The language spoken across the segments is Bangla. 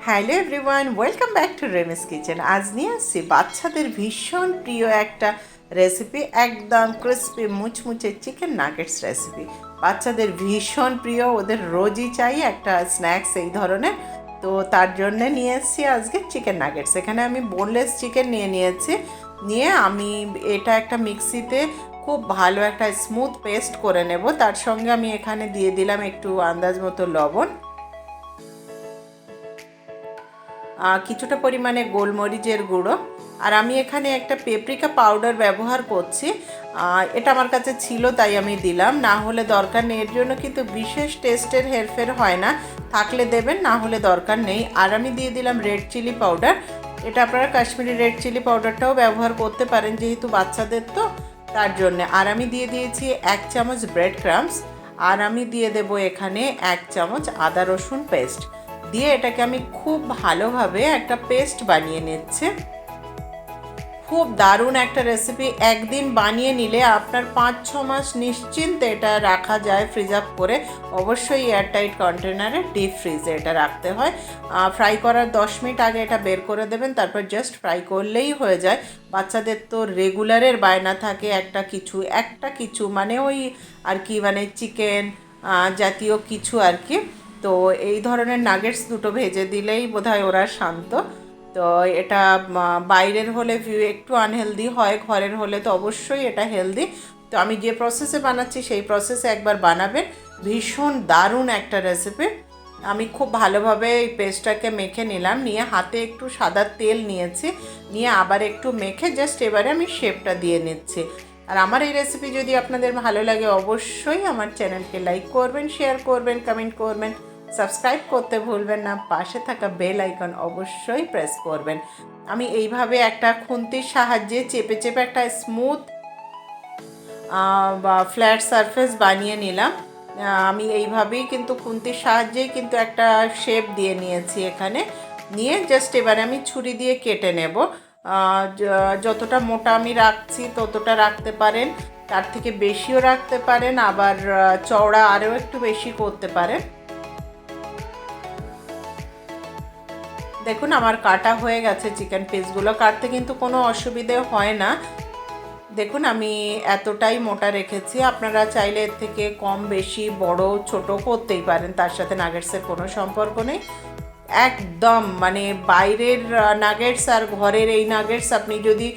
Hello everyone, welcome back to Remi's kitchen. আজ নিয়ে আসছি বাচ্চাদের ভীষণ প্রিয় একটা রেসিপি, একদম ক্রিস্পি মুচমুচে চিকেন নাগেটস রেসিপি। বাচ্চাদের ভীষণ প্রিয়, ওদের রোজই চাই একটা স্ন্যাক্স এই ধরনের। তো তার জন্যে নিয়ে এসেছি আজকে চিকেন নাগেটস। এখানে আমি বোনলেস চিকেন নিয়েছি। আমি এটা একটা মিক্সিতে খুব ভালো একটা স্মুথ পেস্ট করে নেব। তার সঙ্গে আমি এখানে দিয়ে দিলাম একটু আন্দাজ মতো লবণ, কিছুটা পরিমাণে গোলমরিচের গুঁড়ো, আর আমি এখানে একটা পেপ্রিকা পাউডার ব্যবহার করছি। এটা আমার কাছে ছিল তাই আমি দিলাম, না হলে দরকার নেই। এর জন্য কিন্তু বিশেষ টেস্টের হেরফের হয় না, থাকলে দেবেন, না হলে দরকার নেই। আর আমি দিয়ে দিলাম রেড চিলি পাউডার। এটা আপনারা কাশ্মীরি রেড চিলি পাউডারটাও ব্যবহার করতে পারেন, যেহেতু বাচ্চাদের তো, তার জন্যে। আর আমি দিয়ে দিয়েছি 1 চামচ ব্রেড ক্রাম্বস, আর আমি দিয়ে দেব এখানে 1 চামচ আদা রসুন পেস্ট দিয়ে এটাকে আমি খুব ভালোভাবে একটা পেস্ট বানিয়ে নিচ্ছি। খুব দারুণ একটা রেসিপি, একদিন বানিয়ে নিলে আপনার 5-6 মাস নিশ্চিন্তে এটা রাখা যায় ফ্রিজ আপ করে। অবশ্যই এয়ারটাইট কন্টেনারে ডিপ ফ্রিজে এটা রাখতে হয়। ফ্রাই করার 10 মিনিট আগে এটা বের করে দেবেন, তারপর জাস্ট ফ্রাই করলেই হয়ে যায়। বাচ্চাদের তো রেগুলারের বায়না থাকে একটা কিছু মানে ওই আর কি, মানে চিকেন জাতীয় কিছু আর কি। তো এই ধরনের নাগেটস দুটো ভেজে দিলেই বোধহয় ওরা শান্ত। তো এটা বাইরের হলে একটু আনহেলদি হয়, ঘরের হলে তো অবশ্যই এটা হেলদি। তো আমি যে প্রসেসে বানাচ্ছি সেই প্রসেসে একবার বানাবেন, ভীষণ দারুণ একটা রেসিপি। আমি খুব ভালোভাবে এই পেস্টটাকে মেখে নিলাম, নিয়ে হাতে একটু সাদা তেল নিয়েছি, নিয়ে আবার একটু মেখে জাস্ট এবারে আমি শেপটা দিয়ে নিচ্ছি। আর আমার এই রেসিপি যদি আপনাদের ভালো লাগে অবশ্যই আমার চ্যানেলকে লাইক করবেন, শেয়ার করবেন, কমেন্ট করবেন, সাবস্ক্রাইব করতে ভুলবেন না, পাশে থাকা বেল আইকন অবশ্যই প্রেস করবেন। আমি এইভাবে একটা খুন্তির সাহায্যে চেপে চেপে একটা স্মুথ বা ফ্ল্যাট সারফেস বানিয়ে নিলাম। আমি এইভাবেই কিন্তু খুন্তির সাহায্যেই কিন্তু একটা শেপ দিয়ে নিয়েছি এখানে। নিয়ে জাস্ট এবারে আমি ছুরি দিয়ে কেটে নেব। যতটা মোটা আমি রাখছি ততটা রাখতে পারেন, তার থেকে বেশিও রাখতে পারেন, আবার চওড়া আরও একটু বেশি করতে পারেন। দেখুন আমার কাটা হয়ে গেছে চিকেন পিসগুলো, কাটতে কিন্তু কোনো অসুবিধে হয় না। দেখুন আমি এতটাই মোটা রেখেছি, আপনারা চাইলে এর থেকে কম বেশি বড় ছোট করতেই পারেন, তার সাথে নাগেটসের কোনো সম্পর্ক নেই। একদম মানে বাইরের নাগেটস আর ঘরের এই নাগেটস আপনি যদি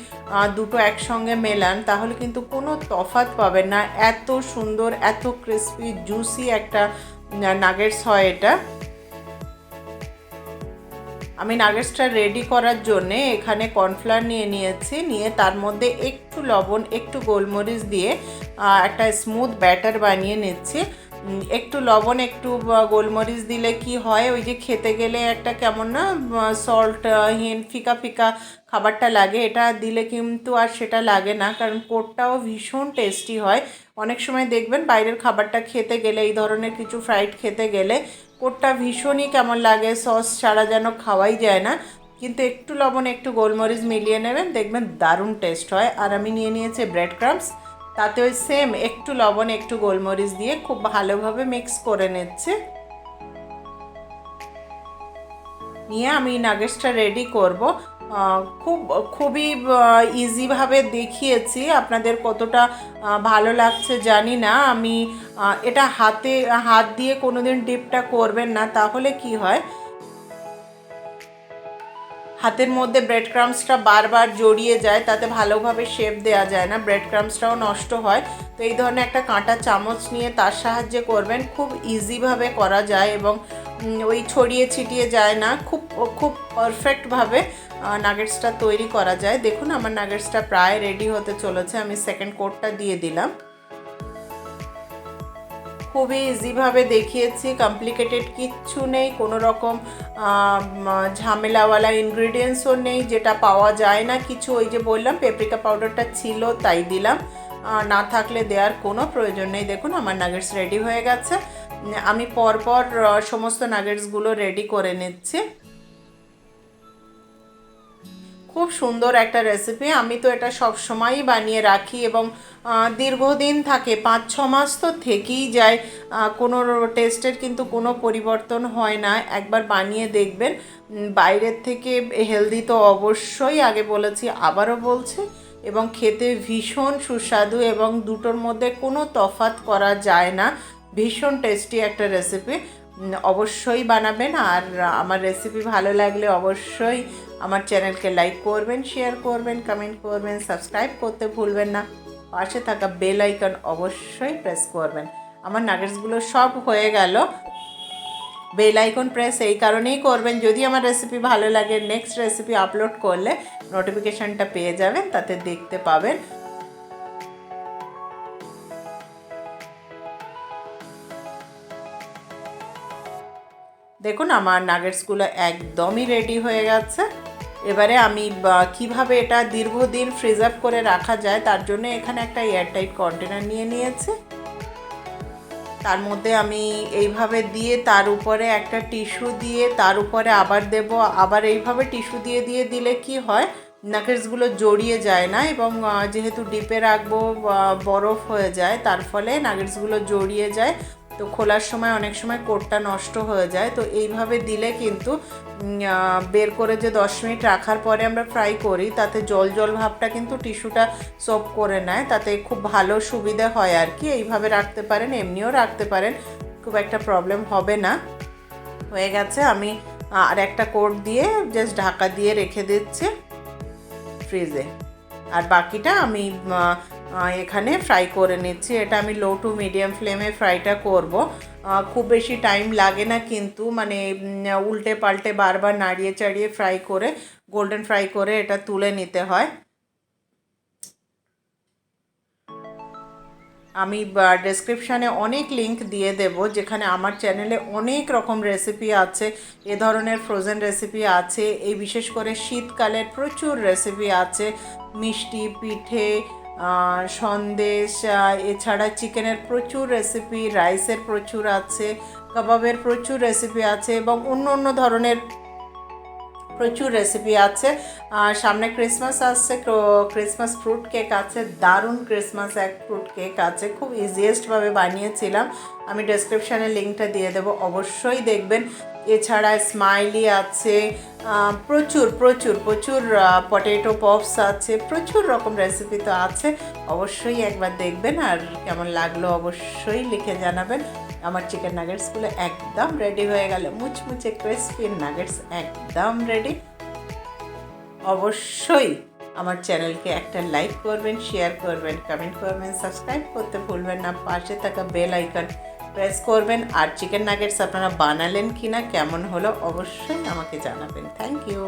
দুটো একসঙ্গে মেলান তাহলে কিন্তু কোনো তফাৎ পাবেন না। এত সুন্দর, এত ক্রিস্পি জুসি একটা নাগেটস হয় এটা। আমি নাগেটসটা রেডি করার জন্যে এখানে কর্নফ্লাওয়ার নিয়েছি, নিয়ে তার মধ্যে একটু লবণ, একটু গোলমরিচ দিয়ে একটা স্মুথ ব্যাটার বানিয়ে নিচ্ছি। একটু লবণ একটু গোলমরিচ দিলে কি হয়, ওই যে খেতে গেলে একটা কেমন না সল্টহীন ফিকা ফিকা খাবারটা লাগে, এটা দিলে কিন্তু আর সেটা লাগে না, কারণ কোটটাও ভীষণ টেস্টি হয়। অনেক সময় দেখবেন বাইরের খাবারটা খেতে গেলে, এই ধরনের কিছু ফ্রাইড খেতে গেলে কোটটা ভীষণই কেমন লাগে, সস ছাড়া যেন খাওয়াই যায় না। কিন্তু একটু লবণ একটু গোলমরিচ মিলিয়ে নেবেন, দেখবেন দারুণ টেস্ট হয়। আর আমি নিয়েছি ব্রেড ক্রাম্বস, তাতে ওই সেম একটু লবণ একটু গোলমরিচ দিয়ে খুব ভালোভাবে মিক্স করে নিচ্ছে। নিয়ে আমি নাগেটসটা রেডি করব। খুবই ইজিভাবে দেখিয়েছি, আপনাদের কতটা ভালো লাগছে জানি না। আমি এটা হাত দিয়ে কোনোদিন ডিপটা করবেন না, তাহলে কি হয় হাতের মধ্যে ব্রেড ক্রাম্বসটা বারবার জড়িয়ে যায়, তাতে ভালোভাবে শেপ দেওয়া যায় না, ব্রেড ক্রাম্বসটাও নষ্ট হয়। তো এই ধরনের একটা কাঁটা চামচ নিয়ে তার সাহায্যে করবেন, খুব ইজিভাবে করা যায় এবং ওই ছড়িয়ে ছিটিয়ে যায় না, খুব খুব পারফেক্টভাবে নাগেটসটা তৈরি করা যায়। দেখুন আমার নাগেটসটা প্রায় রেডি হতে চলেছে, আমি সেকেন্ড কোটটা দিয়ে দিলাম। খুবই ইজিভাবে দেখিয়েছি, কমপ্লিকেটেড কিচ্ছু নেই, কোনো রকম ঝামেলাওয়ালা ইনগ্রিডিয়েন্টসও নেই, যেটা পাওয়া যায় না কিছু। ওই যে বললাম পেপ্রিকা পাউডারটা ছিল তাই দিলাম, না থাকলে দেওয়ার কোনো প্রয়োজন নেই। দেখুন আমার নাগেটস রেডি হয়ে গেছে। আমি পরপর সমস্ত নাগেটসগুলো রেডি করে নিচ্ছি। খুব সুন্দর একটা রেসিপি। আমি তো এটা সব সময়ই বানিয়ে রাখি এবং দীর্ঘদিন থাকে, 5-6 মাস তো থেকেই যায়, কোনো টেস্টের কিন্তু কোনো পরিবর্তন হয় না। একবার বানিয়ে দেখবেন। বাইরের থেকে হেলদি তো অবশ্যই, আগে বলেছি আবারও বলছি, এবং খেতে ভীষণ সুস্বাদু এবং দুটোর মধ্যে কোনো তফাৎ করা যায় না। ভীষণ টেস্টি একটা রেসিপি, অবশ্যই বানাবেন। আর আমার রেসিপি ভালো লাগলে অবশ্যই আমার চ্যানেলকে লাইক করবেন, শেয়ার করবেন, কমেন্ট করবেন, সাবস্ক্রাইব করতে ভুলবেন না। পাশে থাকা বেল আইকন অবশ্যই প্রেস করবেন। আমার নাগেটসগুলো সব হয়ে গেল। বেল আইকন প্রেস এই কারণেই করবেন, যদি আমার রেসিপি ভালো লাগে নেক্সট রেসিপি আপলোড করলে নোটিফিকেশানটা পেয়ে যাবেন, তাতে দেখতে পাবেন। দেখুন আমার নাগেটসগুলো একদমই রেডি হয়ে গেছে। এবারে আমি কিভাবে এটা দীর্ঘদিন ফ্রিজার করে রাখা যায় তার জন্য এখানে একটা এয়ারটাইট কন্টেনার নিয়ে নিয়েছি। তার মধ্যে আমি এইভাবে দিয়ে তার উপরে একটা টিস্যু দিয়ে তার উপরে আবার দেব, আবার এইভাবে টিস্যু দিয়ে দিয়ে দিলে কি হয়, নাগেটসগুলো জড়িয়ে যায় না এবং যেহেতু ডিপে রাখবো বরফ হয়ে যায়, তার ফলে নাগেটসগুলো জড়িয়ে যায়। তো খোলার সময় অনেক সময় কোটটা নষ্ট হয়ে যায়। তো এইভাবে দিলে কিন্তু বের করে যে 10 মিনিট রাখার পরে আমরা ফ্রাই করি, তাতে জল জল ভাবটা কিন্তু টিস্যুটা সোপ করে নেয়, তাতে খুব ভালো সুবিধা হয় আর কি। এইভাবে রাখতে পারেন, এমনিও রাখতে পারেন, খুব একটা প্রবলেম হবে না। হয়ে গেছে, আমি আর একটা কোট দিয়ে জাস্ট ঢাকা দিয়ে রেখে দিচ্ছি ফ্রিজে। আর বাকিটা আমি এখানে ফ্রাই করে নিচ্ছি। এটা আমি লো টু মিডিয়াম ফ্লেমে ফ্রাইটা করব। খুব বেশি টাইম লাগে না কিন্তু, মানে উল্টে পাল্টে বারবার নাড়িয়ে চাড়িয়ে ফ্রাই করে গোল্ডেন ফ্রাই করে এটা তুলে নিতে হয়। আমি ডেসক্রিপশানে অনেক লিংক দিয়ে দেব, যেখানে আমার চ্যানেলে অনেক রকম রেসিপি আছে, এ ধরনের ফ্রোজেন রেসিপি আছে, এই বিশেষ করে শীতকালের প্রচুর রেসিপি আছে, মিষ্টি, পিঠে, সন্দেশ, এছাড়া চিকেনের প্রচুর রেসিপি, রাইসের প্রচুর আছে, কাবাবের প্রচুর রেসিপি আছে এবং অন্য অন্য ধরনের প্রচুর রেসিপি আছে। সামনে ক্রিসমাস আসছে, ক্রিসমাস ফ্রুট কেক আছে, দারুণ ক্রিসমাস এক ফ্রুট কেক আছে, খুব ইজিয়েস্টভাবে বানিয়েছিলাম। আমি ডেসক্রিপশানে লিঙ্কটা দিয়ে দেবো, অবশ্যই দেখবেন। এছাড়া স্মাইলি আছে, প্রচুর প্রচুর প্রচুর পটেটো পপস আছে, প্রচুর রকম রেসিপি তো আছে, অবশ্যই একবার দেখবেন। আর কেমন লাগলো অবশ্যই লিখে জানাবেন। আমার চিকেন নাগেটসগুলো একদম রেডি হয়ে গেল, মুচমুচে ক্রিসপি নাগেটস একদম রেডি। অবশ্যই আমার চ্যানেলকে একটা লাইক করবেন, শেয়ার করবেন, কমেন্ট করবেন, সাবস্ক্রাইব করতে ভুলবেন না। পাশে থাকা বেল আইকন প্রেস করবেন। আর চিকেন নাগেটস আপনারা বানালেন কিনা, কেমন হলো অবশ্যই আমাকে জানাবেন। Thank you.